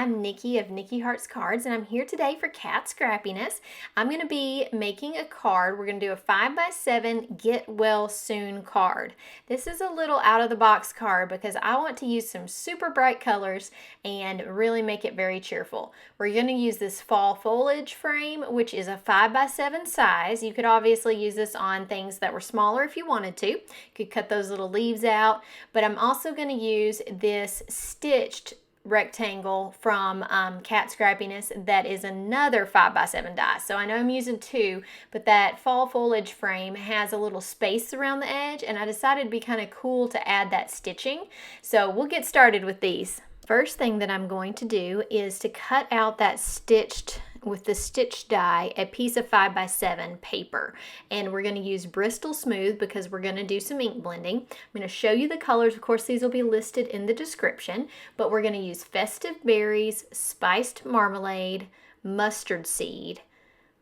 I'm Nikki of Nikki Hearts Cards, and I'm here today for Kat Scrappiness. I'm going to be making a card. We're going to do a 5x7 Get Well Soon card. This is a little out of the box card because I want to use some super bright colors and really make it very cheerful. We're going to use this fall foliage frame, which is a 5x7 size. You could obviously use this on things that were smaller if you wanted to. You could cut those little leaves out, but I'm also going to use this stitched rectangle from Kat Scrappiness that is another 5x7 die. So I know I'm using two, but that fall foliage frame has a little space around the edge, and I decided it'd be kind of cool to add that stitching. So we'll get started with these. First thing that I'm going to do is to cut out that stitched with the stitch die a piece of 5x7 paper, and we're going to use Bristol Smooth because we're going to do some ink blending. I'm going to show you the colors. Of course, these will be listed in the description, but we're going to use Festive Berries, Spiced Marmalade, Mustard Seed,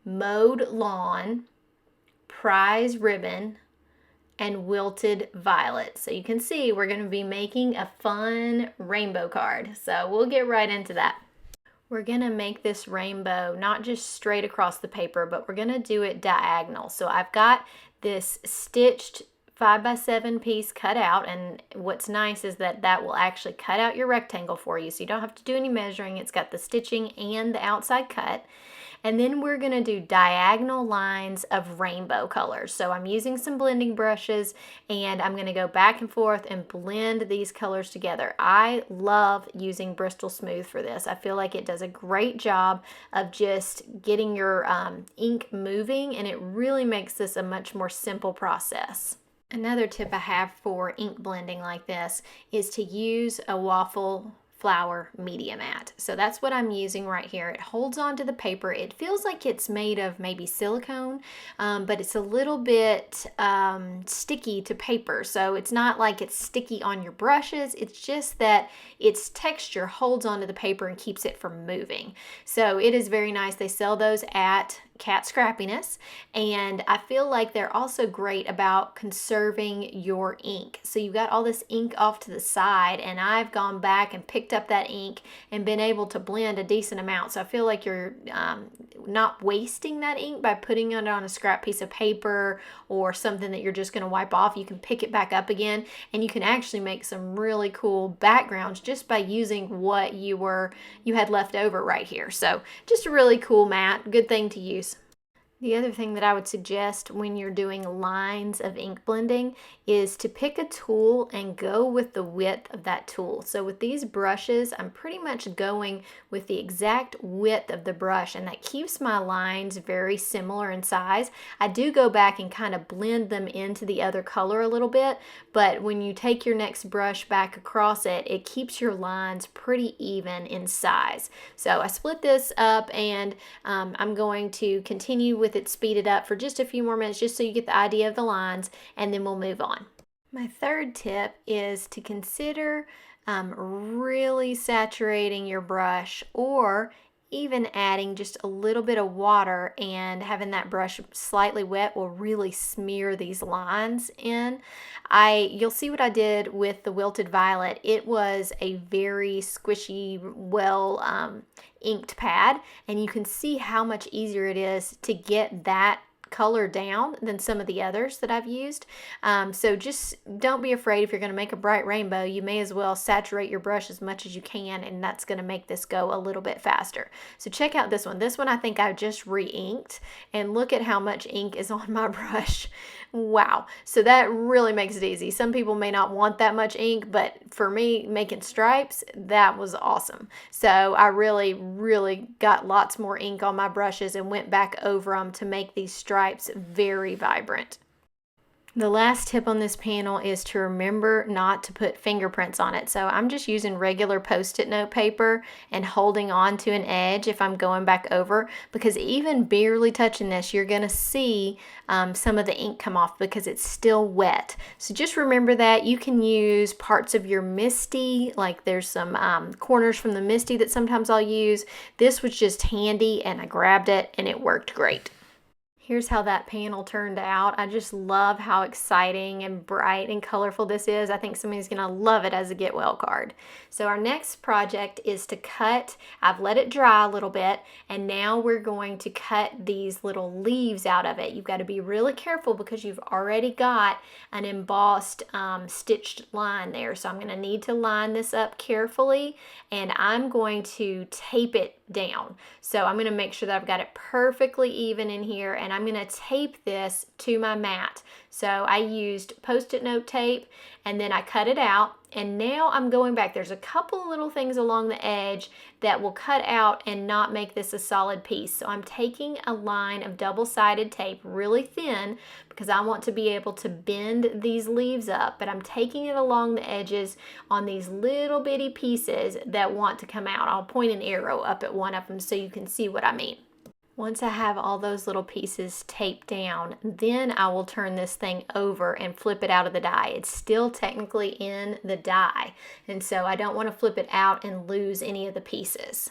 Mowed Lawn, Prize Ribbon, and Wilted Violet. So you can see we're going to be making a fun rainbow card. So we'll get right into that. We're going to make this rainbow not just straight across the paper, but we're going to do it diagonal. So I've got this stitched 5x7 piece cut out, and what's nice is that that will actually cut out your rectangle for you, so you don't have to do any measuring. It's got the stitching and the outside cut. And then we're going to do diagonal lines of rainbow colors. So I'm using some blending brushes, and I'm going to go back and forth and blend these colors together. I love using Bristol Smooth for this. I feel like it does a great job of just getting your ink moving, and it really makes this a much more simple process. Another tip I have for ink blending like this is to use a Waffle flower media mat. So that's what I'm using right here. It holds onto the paper. It feels like it's made of maybe silicone, but it's a little bit sticky to paper. So it's not like it's sticky on your brushes. It's just that its texture holds onto the paper and keeps it from moving. So it is very nice. They sell those at Kat Scrappiness, and I feel like they're also great about conserving your ink. So you've got all this ink off to the side, and I've gone back and picked up that ink and been able to blend a decent amount. So I feel like you're not wasting that ink by putting it on a scrap piece of paper or something that you're just going to wipe off. You can pick it back up again, and you can actually make some really cool backgrounds just by using what you had left over right here. So just a really cool mat, good thing to use. The other thing that I would suggest when you're doing lines of ink blending is to pick a tool and go with the width of that tool. So with these brushes, I'm pretty much going with the exact width of the brush, and that keeps my lines very similar in size. I do go back and kind of blend them into the other color a little bit, but when you take your next brush back across it, it keeps your lines pretty even in size. So I split this up, and I'm going to continue with it speeded up for just a few more minutes just so you get the idea of the lines, and then we'll move on. My third tip is to consider really saturating your brush, or even adding just a little bit of water and having that brush slightly wet will really smear these lines in. You'll see what I did with the Wilted Violet. It was a very squishy, well inked pad, and you can see how much easier it is to get that color down than some of the others that I've used. So just don't be afraid. If you're going to make a bright rainbow, you may as well saturate your brush as much as you can, and that's going to make this go a little bit faster. So check out this one. This one I think I just re-inked, and look at how much ink is on my brush. Wow. So that really makes it easy. Some people may not want that much ink, but for me, making stripes, that was awesome. So I really got lots more ink on my brushes and went back over them to make these stripes very vibrant. The last tip on this panel is to remember not to put fingerprints on it. So I'm just using regular Post-it note paper and holding on to an edge if I'm going back over, because even barely touching this, you're going to see some of the ink come off because it's still wet. So just remember that. You can use parts of your Misty, like there's some corners from the Misty that sometimes I'll use. This was just handy, and I grabbed it and it worked great. Here's how that panel turned out. I just love how exciting and bright and colorful this is. I think somebody's gonna love it as a get well card. So our next project is to cut. I've let it dry a little bit, and now we're going to cut these little leaves out of it. You've got to be really careful because you've already got an embossed stitched line there. So I'm gonna need to line this up carefully, and I'm going to tape it down. So I'm going to make sure that I've got it perfectly even in here, and I'm going to tape this to my mat. So I used Post-it note tape, and then I cut it out, and now I'm going back. There's a couple of little things along the edge that will cut out and not make this a solid piece. So I'm taking a line of double-sided tape really thin because I want to be able to bend these leaves up, but I'm taking it along the edges on these little bitty pieces that want to come out. I'll point an arrow up at one of them so you can see what I mean. Once I have all those little pieces taped down, then I will turn this thing over and flip it out of the die. It's still technically in the die, and so I don't want to flip it out and lose any of the pieces.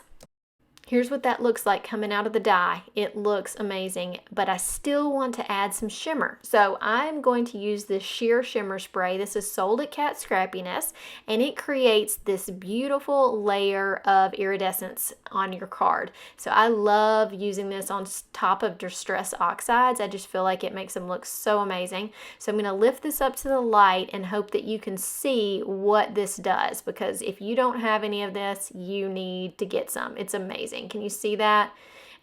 Here's what that looks like coming out of the die. It looks amazing, but I still want to add some shimmer. So I'm going to use this sheer shimmer spray. This is sold at Kat Scrappiness, and it creates this beautiful layer of iridescence on your card. So I love using this on top of distress oxides. I just feel like it makes them look so amazing. So I'm going to lift this up to the light and hope that you can see what this does, because if you don't have any of this, you need to get some. It's amazing. Can you see that?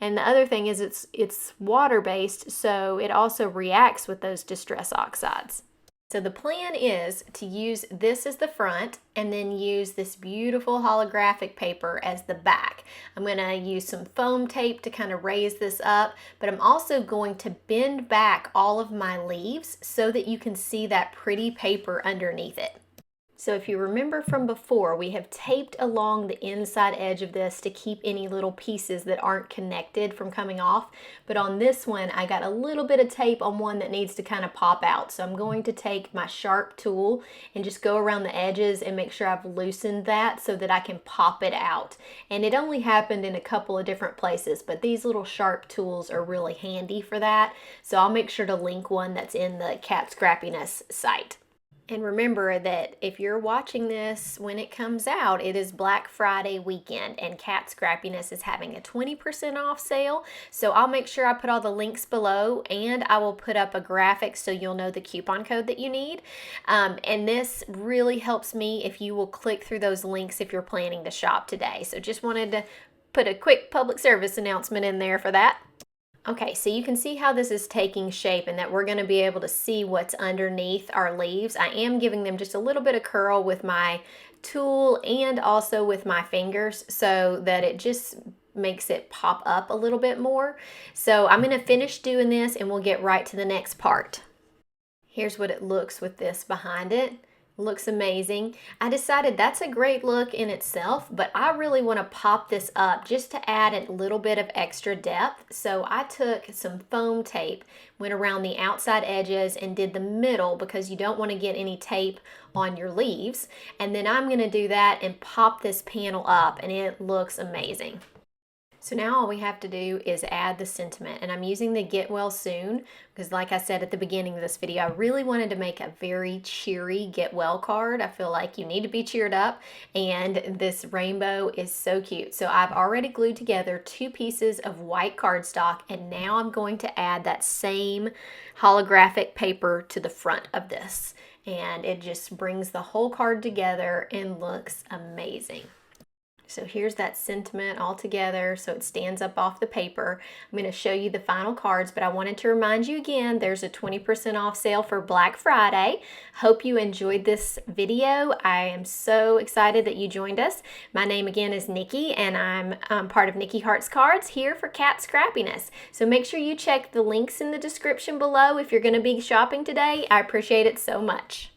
And the other thing is it's water-based, so it also reacts with those distress oxides. So the plan is to use this as the front and then use this beautiful holographic paper as the back. I'm going to use some foam tape to kind of raise this up, but I'm also going to bend back all of my leaves so that you can see that pretty paper underneath it. So if you remember from before, we have taped along the inside edge of this to keep any little pieces that aren't connected from coming off. But on this one, I got a little bit of tape on one that needs to kind of pop out. So I'm going to take my sharp tool and just go around the edges and make sure I've loosened that so that I can pop it out. And it only happened in a couple of different places, but these little sharp tools are really handy for that. So I'll make sure to link one that's in the Kat Scrappiness site. And remember that if you're watching this when it comes out, it is Black Friday weekend, and Kat Scrappiness is having a 20% off sale. So I'll make sure I put all the links below, and I will put up a graphic so you'll know the coupon code that you need. And this really helps me if you will click through those links if you're planning to shop today. So just wanted to put a quick public service announcement in there for that. Okay, so you can see how this is taking shape and that we're going to be able to see what's underneath our leaves. I am giving them just a little bit of curl with my tool and also with my fingers so that it just makes it pop up a little bit more. So I'm going to finish doing this and we'll get right to the next part. Here's what it looks with this behind it. Looks amazing. I decided that's a great look in itself, but I really want to pop this up just to add a little bit of extra depth. So I took some foam tape, went around the outside edges and did the middle because you don't want to get any tape on your leaves. And then I'm going to do that and pop this panel up, and it looks amazing. So now all we have to do is add the sentiment, and I'm using the Get Well Soon because, like I said at the beginning of this video, I really wanted to make a very cheery Get Well card. I feel like you need to be cheered up, and this rainbow is so cute. So I've already glued together 2 pieces of white cardstock, and now I'm going to add that same holographic paper to the front of this, and it just brings the whole card together and looks amazing. So here's that sentiment all together so it stands up off the paper. I'm going to show you the final cards, but I wanted to remind you again, there's a 20% off sale for Black Friday. Hope you enjoyed this video. I am so excited that you joined us. My name again is Nicki, and I'm part of Nicki Hearts Cards here for Kat Scrappiness. So make sure you check the links in the description below if you're going to be shopping today. I appreciate it so much.